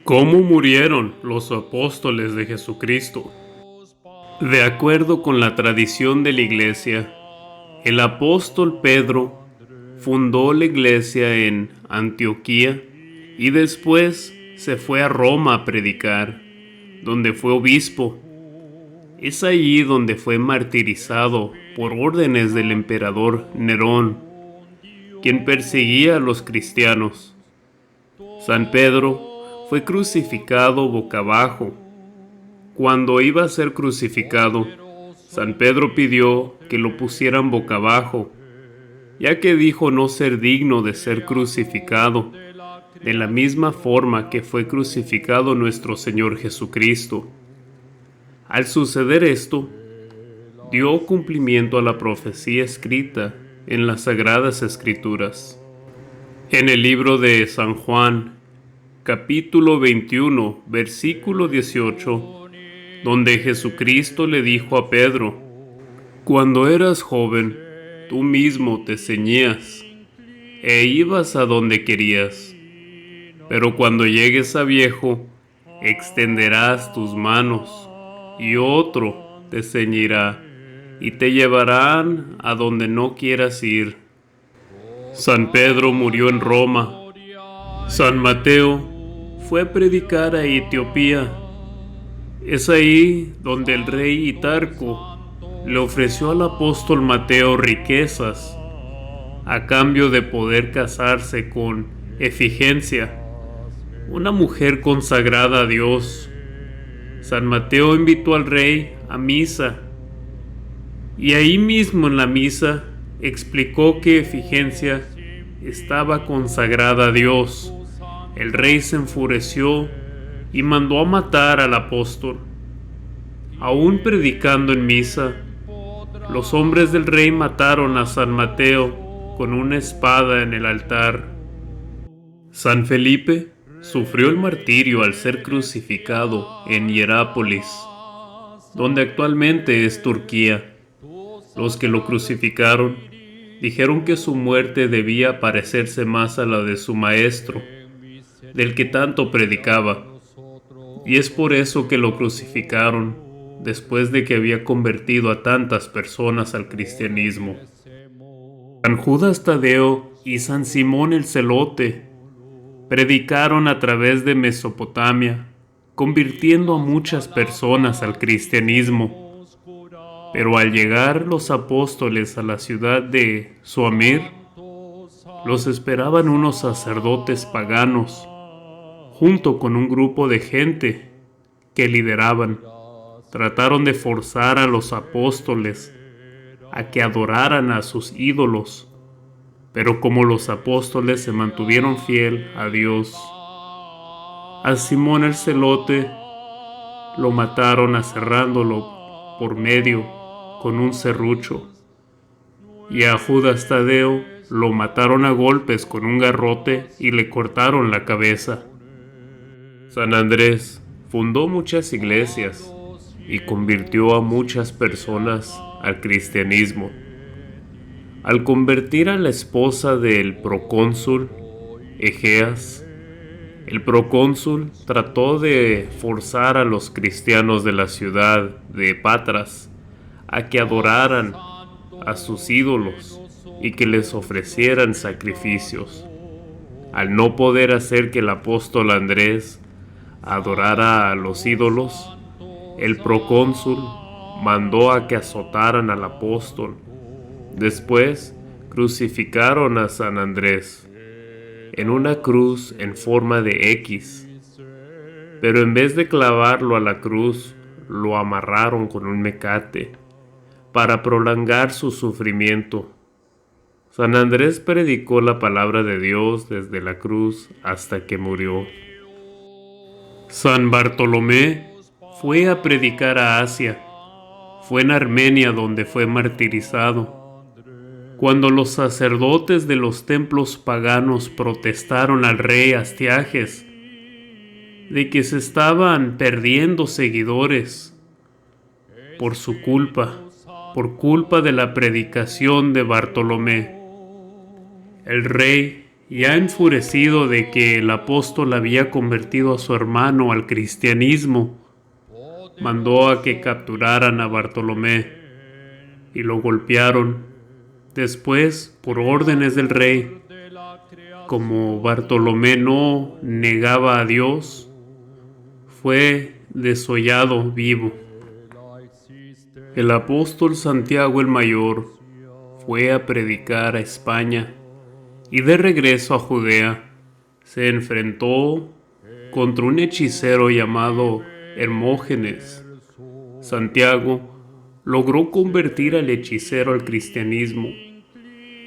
¿Cómo murieron los apóstoles de Jesucristo? De acuerdo con la tradición de la Iglesia, el apóstol Pedro fundó la iglesia en Antioquía y después se fue a Roma a predicar, donde fue obispo. Es allí donde fue martirizado por órdenes del emperador Nerón, quien perseguía a los cristianos. San Pedro fue crucificado boca abajo. Cuando iba a ser crucificado, San Pedro pidió que lo pusieran boca abajo, ya que dijo no ser digno de ser crucificado, de la misma forma que fue crucificado nuestro Señor Jesucristo. Al suceder esto, dio cumplimiento a la profecía escrita en las Sagradas Escrituras. En el libro de San Juan, capítulo 21, versículo 18, donde Jesucristo le dijo a Pedro: «Cuando eras joven, tú mismo te ceñías e ibas a donde querías, pero cuando llegues a viejo, extenderás tus manos, y otro te ceñirá, y te llevarán a donde no quieras ir». San Pedro murió en Roma. San Mateo fue a predicar a Etiopía. Es ahí donde el rey Hitarco le ofreció al apóstol Mateo riquezas a cambio de poder casarse con Efigencia, una mujer consagrada a Dios. San Mateo invitó al rey a misa, y ahí mismo en la misa explicó que Efigencia estaba consagrada a Dios. El rey se enfureció y mandó a matar al apóstol. Aún predicando en misa, los hombres del rey mataron a San Mateo con una espada en el altar. San Felipe sufrió el martirio al ser crucificado en Hierápolis, donde actualmente es Turquía. Los que lo crucificaron dijeron que su muerte debía parecerse más a la de su maestro, del que tanto predicaba, y es por eso que lo crucificaron después de que había convertido a tantas personas al cristianismo. San Judas Tadeo y San Simón el Celote predicaron a través de Mesopotamia, convirtiendo a muchas personas al cristianismo. Pero al llegar los apóstoles a la ciudad de Suamir, los esperaban unos sacerdotes paganos, junto con un grupo de gente que lideraban. Trataron de forzar a los apóstoles a que adoraran a sus ídolos, pero como los apóstoles se mantuvieron fiel a Dios, a Simón el Celote lo mataron aserrándolo por medio con un serrucho, y a Judas Tadeo lo mataron a golpes con un garrote y le cortaron la cabeza. San Andrés fundó muchas iglesias y convirtió a muchas personas al cristianismo. Al convertir a la esposa del procónsul Egeas, el procónsul trató de forzar a los cristianos de la ciudad de Patras a que adoraran a sus ídolos y que les ofrecieran sacrificios. Al no poder hacer que el apóstol Andrés adorara a los ídolos, el procónsul mandó a que azotaran al apóstol. Después crucificaron a San Andrés en una cruz en forma de X, pero en vez de clavarlo a la cruz, lo amarraron con un mecate para prolongar su sufrimiento. San Andrés predicó la palabra de Dios desde la cruz hasta que murió. San Bartolomé fue a predicar a Asia. Fue en Armenia donde fue martirizado. Cuando los sacerdotes de los templos paganos protestaron al rey Astiages de que se estaban perdiendo seguidores por su culpa, por culpa de la predicación de Bartolomé, el rey Ya enfurecido de que el apóstol había convertido a su hermano al cristianismo, mandó a que capturaran a Bartolomé y lo golpearon. Después, por órdenes del rey, como Bartolomé no negaba a Dios, fue desollado vivo. El apóstol Santiago el Mayor fue a predicar a España y de regreso a Judea se enfrentó contra un hechicero llamado Hermógenes. Santiago logró convertir al hechicero al cristianismo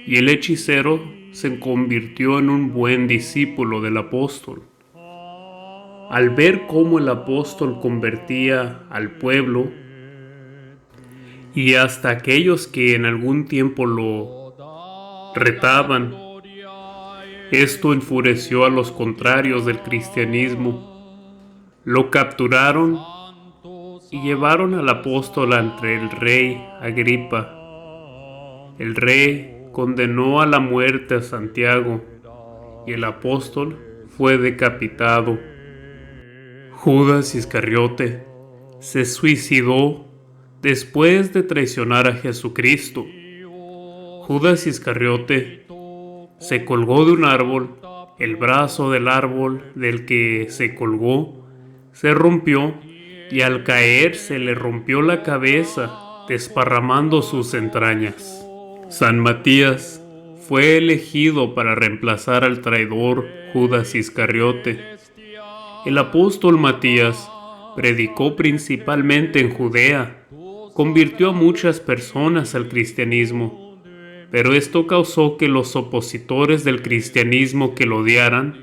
y el hechicero se convirtió en un buen discípulo del apóstol. Al ver cómo el apóstol convertía al pueblo y hasta aquellos que en algún tiempo lo retaban, esto enfureció a los contrarios del cristianismo. Lo capturaron y llevaron al apóstol ante el rey Agripa. El rey condenó a la muerte a Santiago y el apóstol fue decapitado. Judas Iscariote se suicidó después de traicionar a Jesucristo. Judas Iscariote se colgó de un árbol, el brazo del árbol del que se colgó se rompió y al caer se le rompió la cabeza, desparramando sus entrañas. San Matías fue elegido para reemplazar al traidor Judas Iscariote. El apóstol Matías predicó principalmente en Judea, convirtió a muchas personas al cristianismo, pero esto causó que los opositores del cristianismo que lo odiaran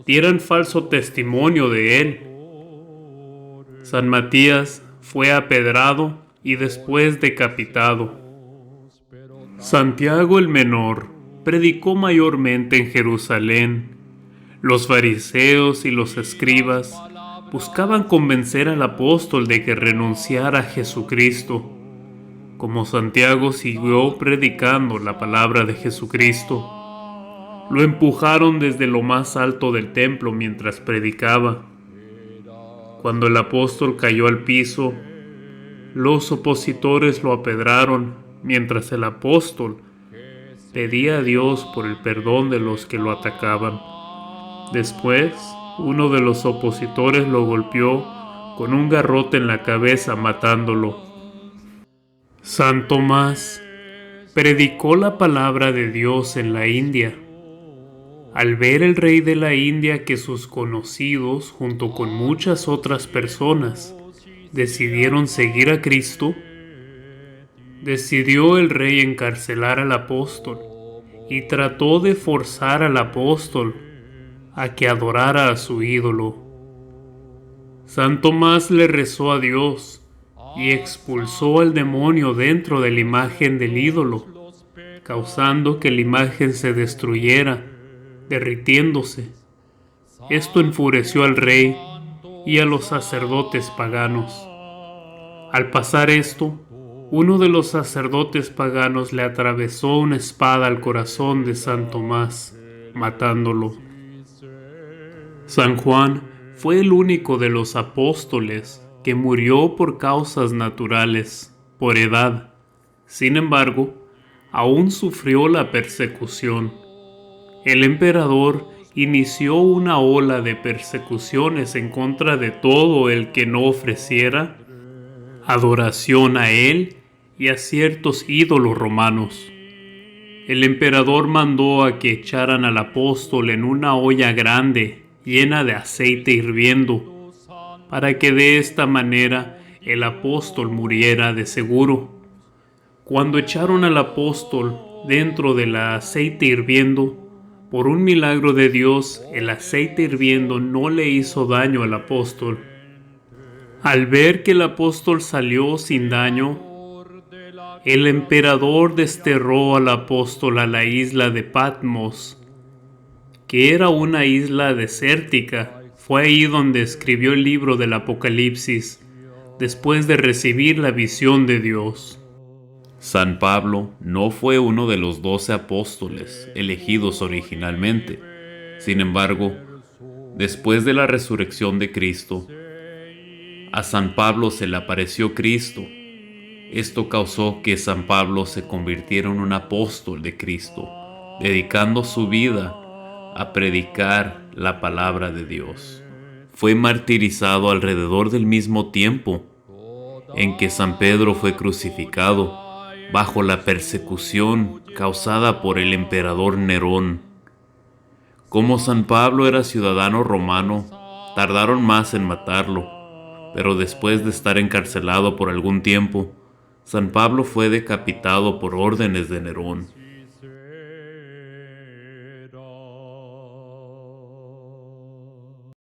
dieran falso testimonio de él. San Matías fue apedrado y después decapitado. Santiago el Menor predicó mayormente en Jerusalén. Los fariseos y los escribas buscaban convencer al apóstol de que renunciara a Jesucristo. Como Santiago siguió predicando la palabra de Jesucristo, lo empujaron desde lo más alto del templo mientras predicaba. Cuando el apóstol cayó al piso, los opositores lo apedraron mientras el apóstol pedía a Dios por el perdón de los que lo atacaban. Después, uno de los opositores lo golpeó con un garrote en la cabeza, matándolo. San Tomás predicó la palabra de Dios en la India. Al ver el rey de la India que sus conocidos, junto con muchas otras personas, decidieron seguir a Cristo, decidió el rey encarcelar al apóstol y trató de forzar al apóstol a que adorara a su ídolo. San Tomás le rezó a Dios y expulsó al demonio dentro de la imagen del ídolo, causando que la imagen se destruyera, derritiéndose. Esto enfureció al rey y a los sacerdotes paganos. Al pasar esto, uno de los sacerdotes paganos le atravesó una espada al corazón de San Tomás, matándolo. San Juan fue el único de los apóstoles que murió por causas naturales, por edad. Sin embargo, aún sufrió la persecución. El emperador inició una ola de persecuciones en contra de todo el que no ofreciera adoración a él y a ciertos ídolos romanos. El emperador mandó a que echaran al apóstol en una olla grande llena de aceite hirviendo, para que de esta manera el apóstol muriera de seguro. Cuando echaron al apóstol dentro del aceite hirviendo, por un milagro de Dios, el aceite hirviendo no le hizo daño al apóstol. Al ver que el apóstol salió sin daño, el emperador desterró al apóstol a la isla de Patmos, que era una isla desértica. Fue ahí donde escribió el libro del Apocalipsis, después de recibir la visión de Dios. San Pablo no fue uno de los 12 apóstoles elegidos originalmente. Sin embargo, después de la resurrección de Cristo, a San Pablo se le apareció Cristo. Esto causó que San Pablo se convirtiera en un apóstol de Cristo, dedicando su vida a predicar la palabra de Dios. Fue martirizado alrededor del mismo tiempo en que San Pedro fue crucificado, bajo la persecución causada por el emperador Nerón. Como San Pablo era ciudadano romano, tardaron más en matarlo, pero después de estar encarcelado por algún tiempo, San Pablo fue decapitado por órdenes de Nerón.